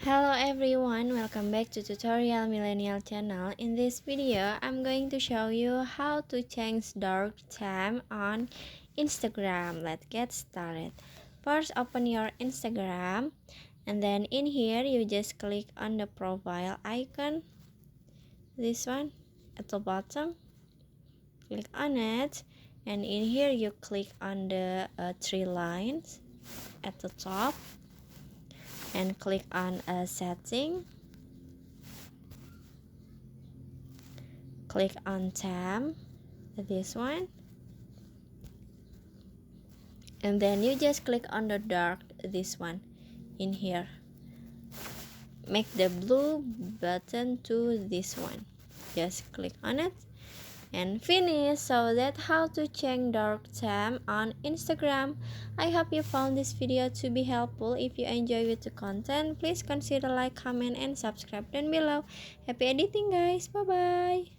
Hello everyone, welcome back to Tutorial Millennial channel. In this video, I'm going to show you how to change dark theme on Instagram. Let's get started. First, open your Instagram, and then in here you just click on the profile icon, this one at the bottom. Click on it, and in here you click on the three lines at the top and click on a setting. Click on theme, this one, and then you just click on the dark, this one in here. Make the blue button to this one, just click on it and finish. So that's how to change dark theme on Instagram. I hope you found this video to be helpful. If you enjoy with the content, please consider like, comment, and subscribe down below. Happy editing guys, bye bye.